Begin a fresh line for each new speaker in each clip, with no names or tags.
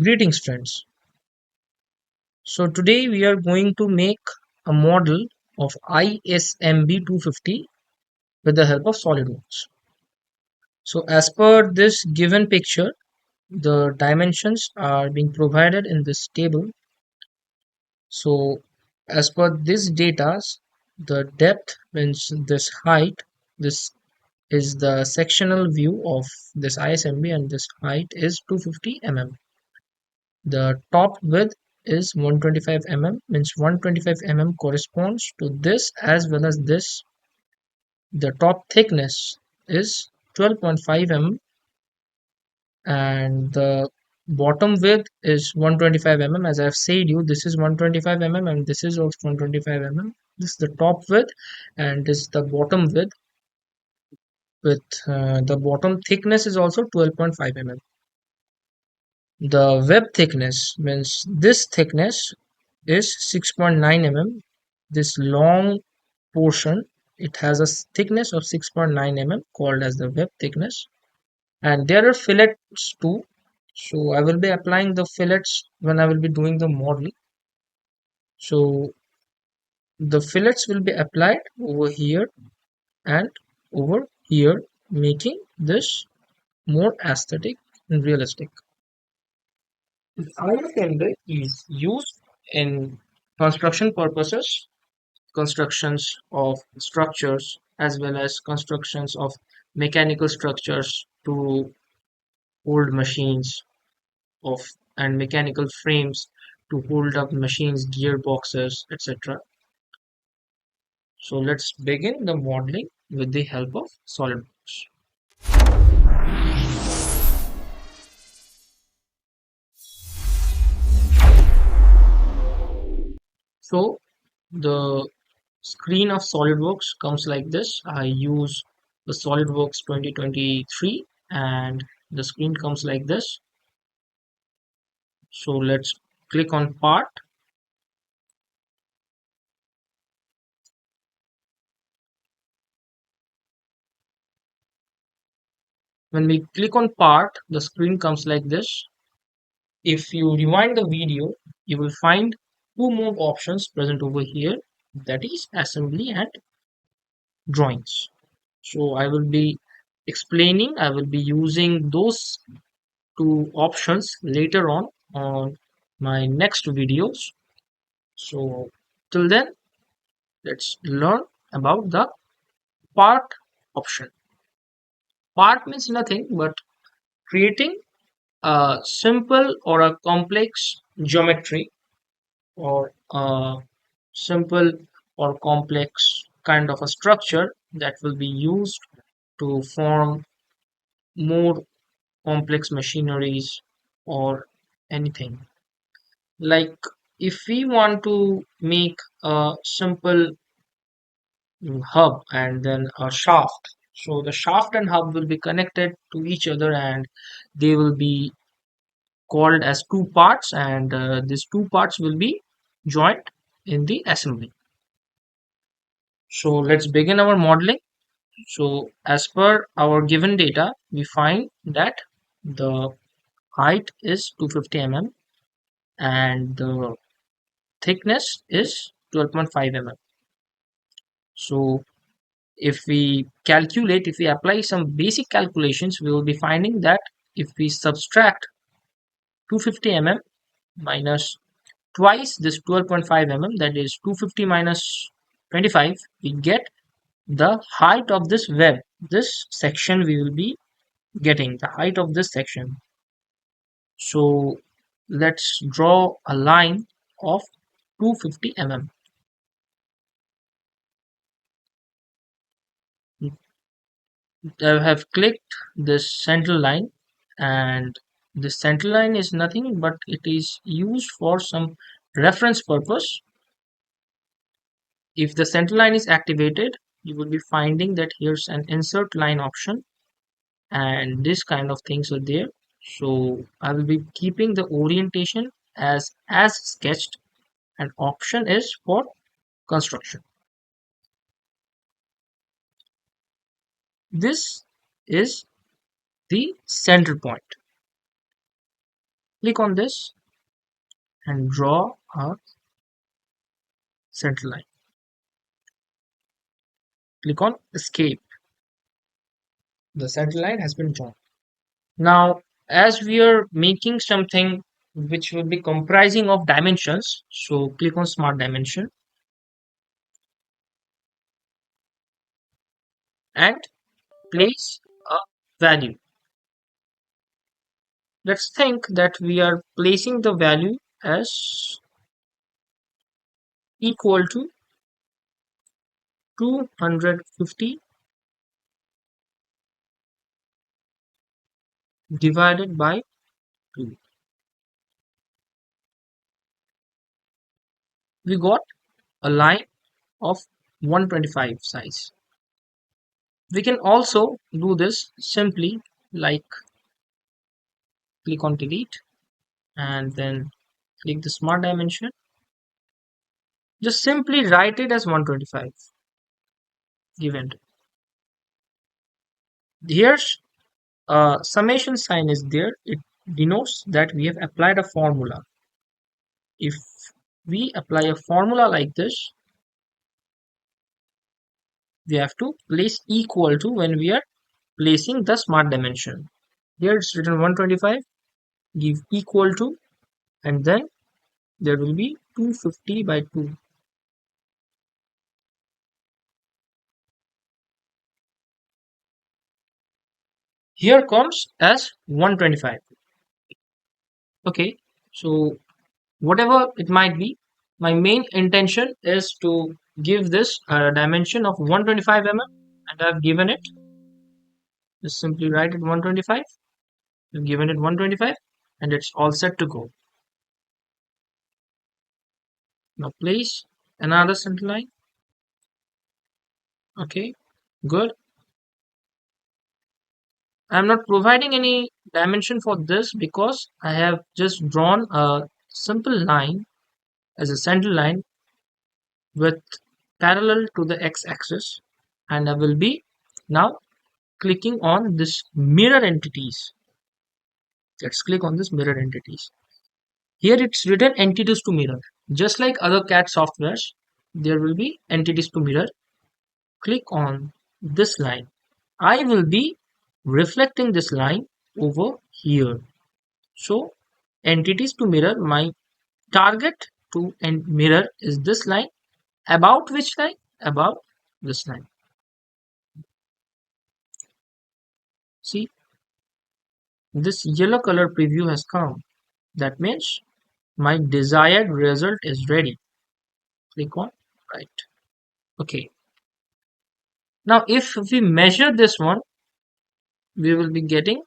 Greetings friends. So today we are going to make a model of ISMB 250 with the help of SolidWorks. So as per this given picture, the dimensions are being provided in this table. So as per this data, the depth means this height, this is the sectional view of this ISMB and this height is 250 mm. The top width is 125 mm, means 125 mm corresponds to this as well as this. The top thickness is 12.5 mm and the bottom width is 125 mm. As I've said you, this is 125 mm and this is also 125 mm. This is the top width and this is the bottom width with the bottom thickness is also 12.5 mm. The web thickness means this thickness is 6.9 mm. This long portion, it has a thickness of 6.9 mm called as the web thickness. And there are fillets too. So I will be applying the fillets when I will be doing the model. So the fillets will be applied over here and over here, making this more aesthetic and realistic. Iron timber is used in construction purposes, constructions of structures as well as constructions of mechanical structures to hold machines of and mechanical frames to hold up machines, gearboxes, etc. So let's begin the modeling with the help of SolidWorks. So the screen of SolidWorks comes like this. I use the SolidWorks 2023 and the screen comes like this. So let's click on part. When we click on part, the screen comes like this. If you rewind the video, you will find two more options present over here, that is assembly and drawings. So I will be I will be using those two options later on my next videos. So till then, let's learn about the part option. Part means nothing but creating a simple or a complex geometry or a simple or complex kind of a structure that will be used to form more complex machineries or anything. Like if we want to make a simple hub and then a shaft. So the shaft and hub will be connected to each other and they will be called as two parts and these two parts will be joined in the assembly. So let's begin our modeling. So as per our given data, we find that the height is 250 mm and the thickness is 12.5 mm. So if we apply some basic calculations, we will be finding that if we subtract 250 mm minus twice this 12.5 mm, that is 250 minus 25, we get the height of this web. This section we will be getting the height of this section. So let's draw a line of 250 mm. I have clicked this central line and this central line is nothing but it is used for some reference purpose. If the central line is activated, you will be finding that here's an insert line option and this kind of things are there. So I will be keeping the orientation as sketched and option is for construction. This is the center point. Click on this and draw a center line. Click on escape. The center line has been drawn. Now, as we are making something which will be comprising of dimensions, so click on smart dimension and place a value. Let's think that we are placing the value as equal to 250 divided by 2. We got a line of 125 size. We can also do this simply, like click on delete and then click the smart dimension. Just simply write it as 125. Give enter. Here's a summation sign is there. It denotes that we have applied a formula. If we apply a formula like this, we have to place equal to when we are placing the smart dimension. Here it's written 125, give equal to, and then there will be 250 by 2. Here comes as 125. Okay, so whatever it might be, my main intention is to give this a dimension of 125 mm, and I've given it. Just simply write it 125. I've given it 125, and it's all set to go. Now place another center line. Okay, good. I'm not providing any dimension for this because I have just drawn a simple line as a center line with parallel to the x-axis, and I will be now clicking on this mirror entities. Let's click on this mirror entities. Here it's written entities to mirror. Just like other CAD softwares, there will be entities to mirror. Click on this line. I will be reflecting this line over here. So entities to mirror, my target to mirror is this line. About which line? About this line. See, this yellow color preview has come. That means my desired result is ready. Click on right. Okay. Now if we measure this one, we will be getting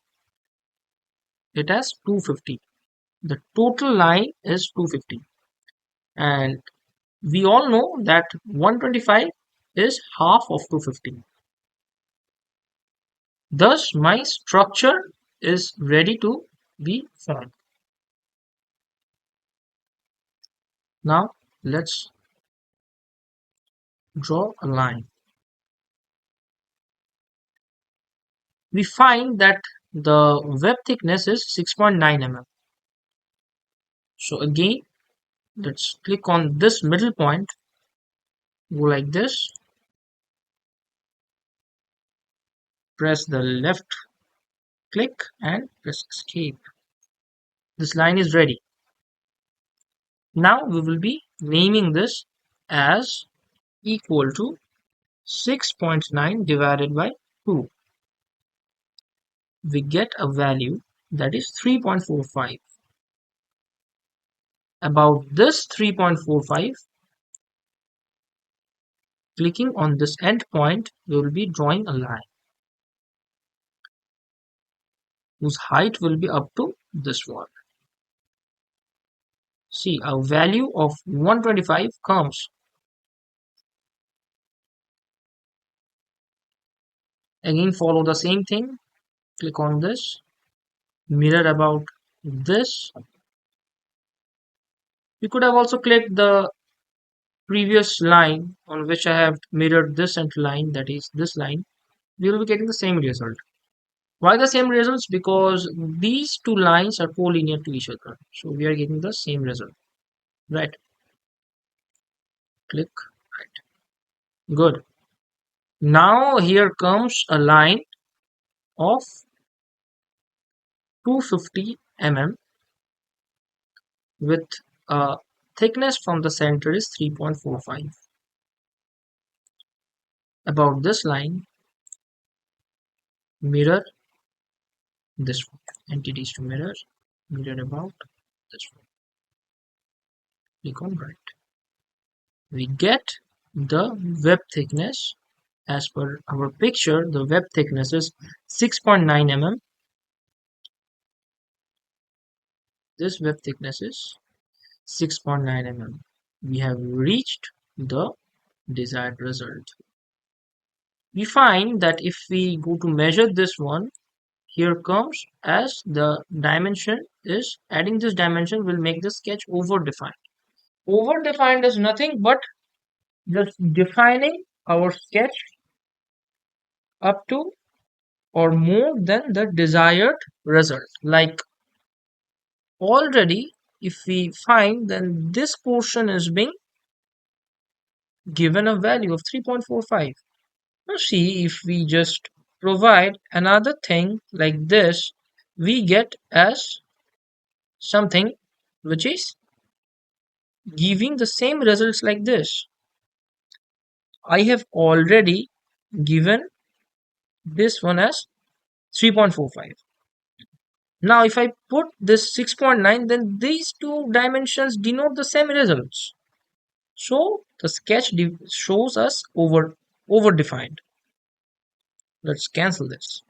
it as 250. The total line is 250. And we all know that 125 is half of 250. Thus, my structure is ready to be formed. Now, let's draw a line. We find that the web thickness is 6.9 mm. So again, let's click on this middle point, go like this, press the left click and press escape. This line is ready. Now we will be naming this as equal to 6.9 divided by 2. We get a value that is 3.45. About this 3.45, clicking on this end point, we will be drawing a line whose height will be up to this one. See, a value of 125 comes. Again, follow the same thing. Click on this, mirror about this. You could have also clicked the previous line on which I have mirrored this center line, that is this line. We will be getting the same result. Why the same results? Because these two lines are collinear to each other. So we are getting the same result. Right. Click. Right. Good. Now here comes a line of 250 mm with a thickness from the center is 3.45. About this line, mirror this one. Entities to mirror, mirror about this one. Click on right. We get the web thickness. As per our picture, the web thickness is 6.9 mm. This web thickness is 6.9 mm. We have reached the desired result. We find that if we go to measure this one, here comes as the dimension is adding this dimension will make the sketch over defined. Over defined is nothing but just defining our sketch up to or more than the desired result. Like already if we find then this portion is being given a value of 3.45. Now see, if we just provide another thing like this, we get as something which is giving the same results like this. I have already given this one as 3.45. Now if I put this 6.9, then these two dimensions denote the same results. So the sketch shows us over defined. Let's cancel this.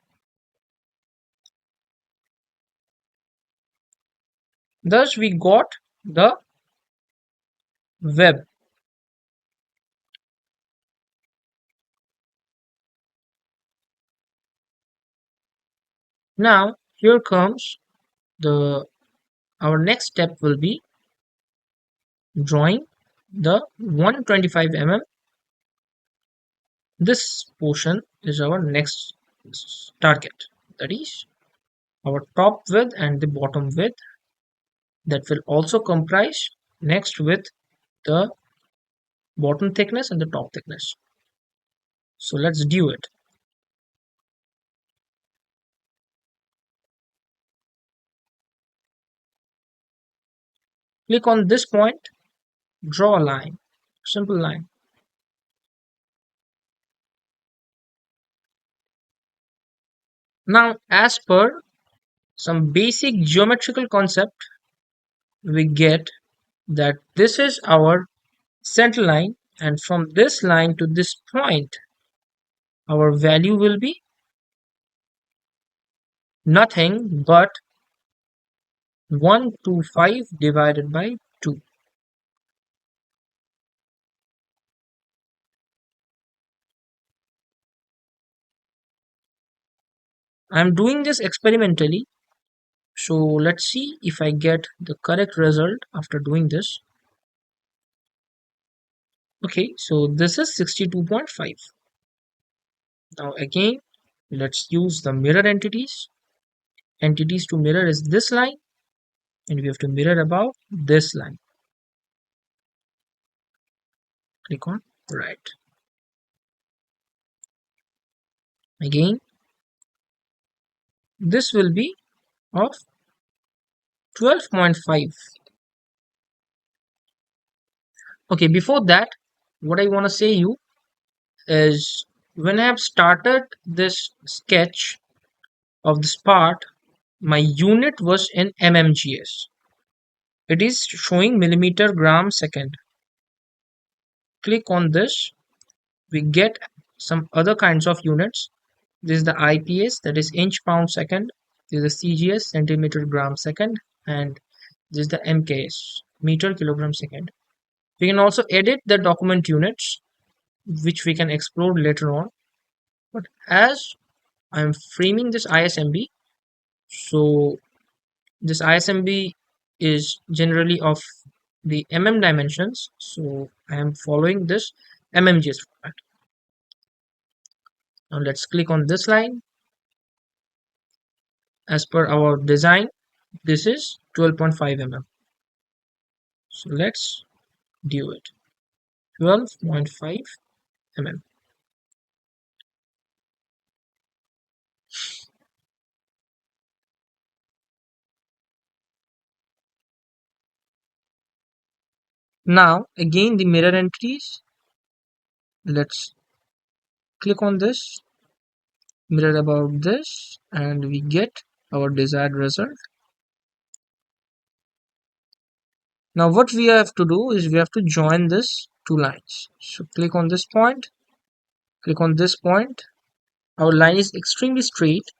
Thus we got the web. Now here comes the our next step will be drawing the 125 mm. This portion is our next target, that is our top width and the bottom width, that will also comprise next with the bottom thickness and the top thickness. So let's do it. Click on this point, draw a line, simple line. Now as per some basic geometrical concept, we get that this is our center line, and from this line to this point our value will be nothing but 125 divided by 2. I'm doing this experimentally, so let's see if I get the correct result after doing this. Okay, so this is 62.5. Now again, let's use the mirror entities. Entities to mirror is this line, and we have to mirror about this line. Click on right. Again, this will be of 12.5. Okay, before that, what I want to say you is when I have started this sketch of this part, my unit was in mmgs. It is showing millimeter gram second. Click on this, we get some other kinds of units. This is the IPS, that is inch pound second. This is the CGS, centimeter gram second, and this is the MKS, meter kilogram second. We can also edit the document units, which we can explore later on. But as I'm framing this ISMB, so this ISMB is generally of the dimensions, so I am following this mmgs format. Now let's click on this line. As per our design, this is 12.5 mm. So let's do it. 12.5 mm. Now again the mirror entities. Let's click on this, mirror about this, and we get our desired result. Now what we have to do is we have to join this two lines. So click on this point, click on this point. Our line is extremely straight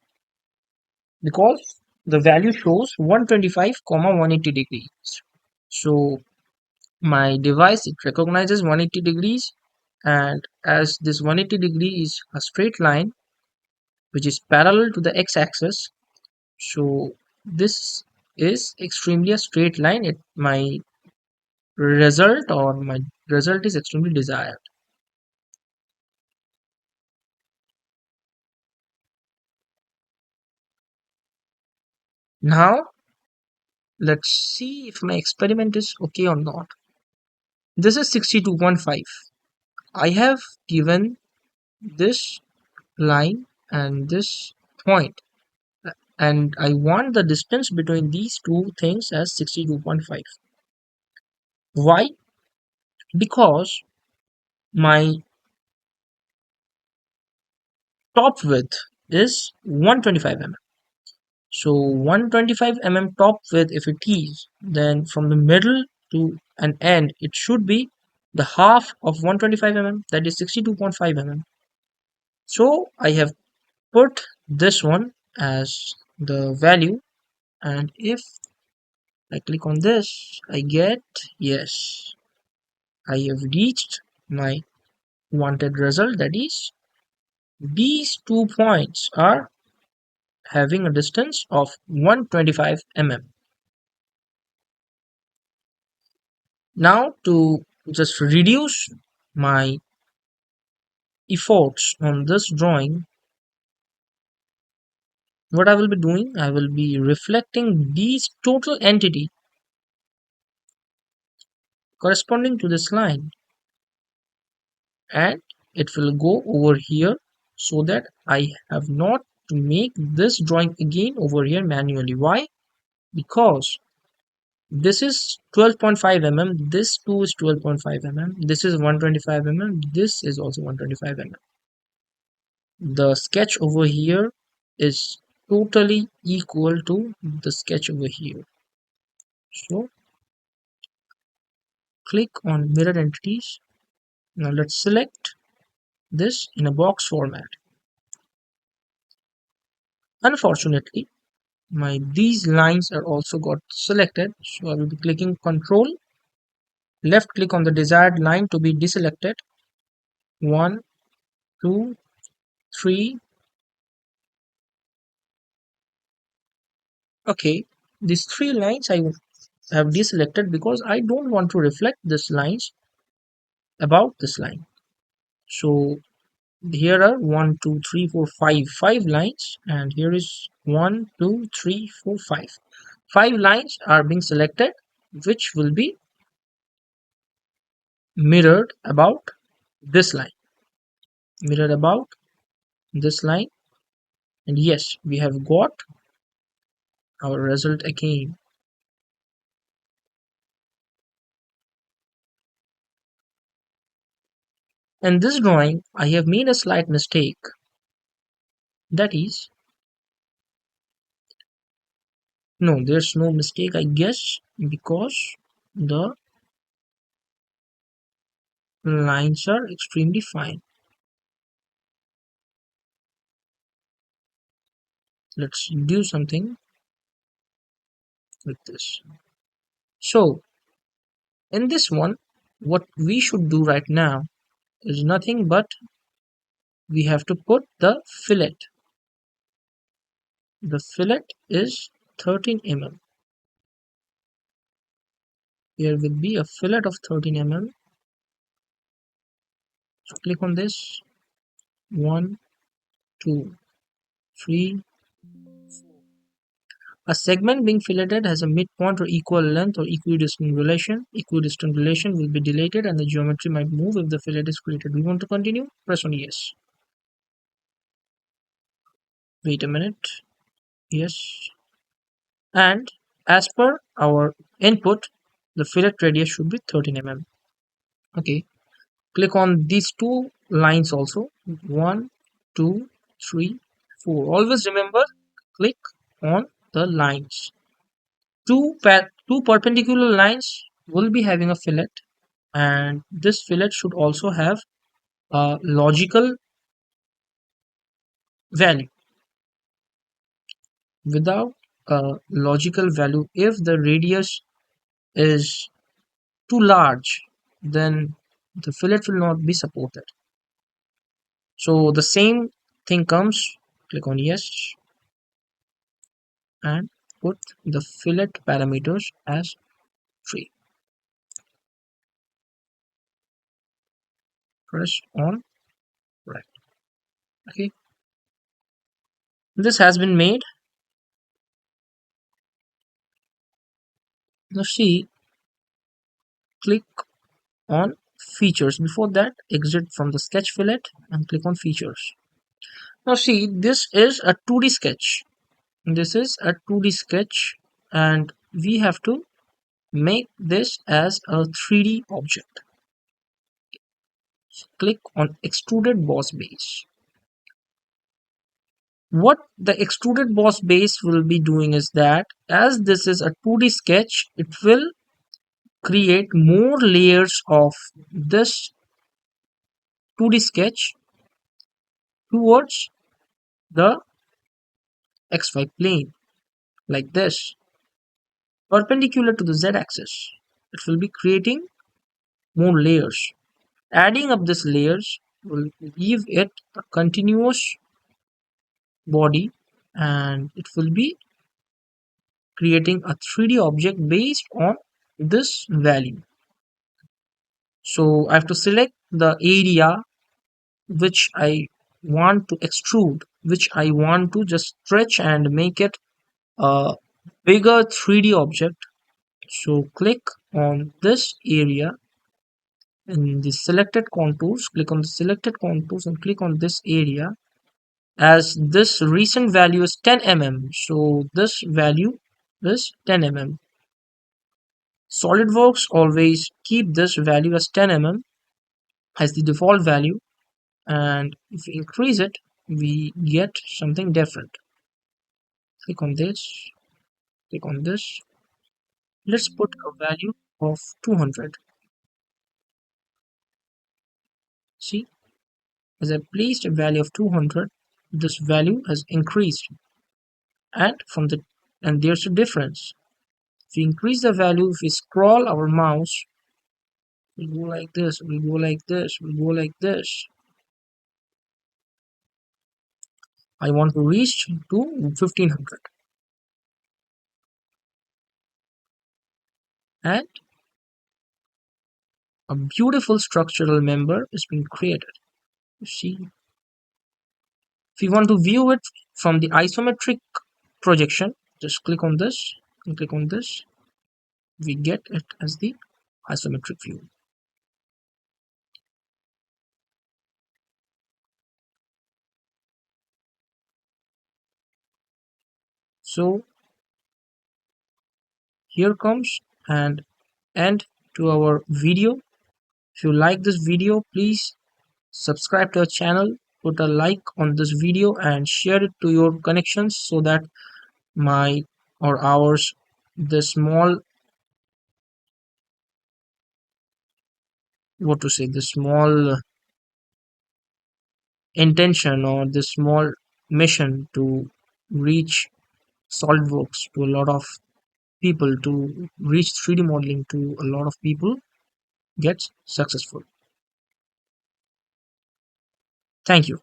because the value shows 125, 180 degrees. So my device, it recognizes 180 degrees, and as this 180 degree is a straight line which is parallel to the x-axis, so this is extremely a straight line. My result is extremely desired. Now let's see if my experiment is okay or not. This is 62.5. I have given this line and this point, and I want the distance between these two things as 62.5. Why? Because my top width is 125 mm. So 125 top width, if it is, then from the middle to an end, it should be the half of 125 that is 62.5 So I have put this one as the value, and if I click on this, I get yes, I have reached my wanted result, that is these 2 points are having a distance of 125 Now to just reduce my efforts on this drawing, what I will be doing, I will be reflecting these total entity corresponding to this line, and it will go over here so that I have not to make this drawing again over here manually. Why? Because this is 12.5 this too is 12.5 this is 125 this is also 125 The sketch over here is totally equal to the sketch over here. So click on mirror entities. Now let's select this in a box format. Unfortunately, my these lines are also got selected, so I will be clicking Control, left click on the desired line to be deselected. 1, 2, 3. Okay, these three lines I have deselected because I don't want to reflect these lines about this line. So here are 1, 2, 3, 4, 5 lines, and here is 1, 2, 3, 4, 5. 5 lines are being selected, which will be mirrored about this line, mirrored about this line, and yes, we have got our result again. In this drawing, I have made a slight mistake. That is, no, there's no mistake, I guess, because the lines are extremely fine. Let's do something with this. So in this one, what we should do right now is nothing but we have to put the fillet. The fillet is 13 Here will be a fillet of 13 So click on this. 1, 2, 3, A segment being filleted has a midpoint or equal length or equidistant relation. Equidistant relation will be dilated and the geometry might move if the fillet is created. We want to continue? Press on yes. Wait a minute. Yes. And as per our input, the fillet radius should be 13 mm. Okay. Click on these two lines also. 1, 2, 3, 4. Always remember, click on the lines. Two perpendicular lines will be having a fillet, and this fillet should also have a logical value. Without a logical value, if the radius is too large, then the fillet will not be supported. So the same thing comes, click on yes and put the fillet parameters as 3. Press on right. Okay, this has been made. Now see, click on features. Before that, exit from the sketch fillet and click on features. Now see, this is a 2D sketch. This is a 2D sketch and we have to make this as a 3D object. Click on extruded boss base. What the extruded boss base will be doing is that as this is a 2D sketch, it will create more layers of this 2D sketch towards the XY plane like this, perpendicular to the Z axis. It will be creating more layers. Adding up these layers will give it a continuous body and it will be creating a 3D object based on this value. So I have to select the area which I want to extrude, which I want to just stretch and make it a bigger 3D object. So click on this area in the selected contours, click on the selected contours and click on this area. As this recent value is 10 mm, so this value is 10 mm. SolidWorks always keep this value as 10 mm as the default value, and if we increase it we get something different. Click on this, click on this. Let's put a value of 200. See, as I placed a value of 200, this value has increased, and there's a difference. If we increase the value, if we scroll our mouse, we go like this, we go like this, we go like this. I want to reach to 1500, and a beautiful structural member is being created. You see, if you want to view it from the isometric projection, just click on this and click on this. We get it as the isometric view. So here comes an end to our video. If you like this video, please subscribe to our channel, put a like on this video and share it to your connections so that my or ours the small, what to say, the small intention or the small mission to reach SolidWorks to a lot of people, to reach 3D modeling to a lot of people gets successful. Thank you.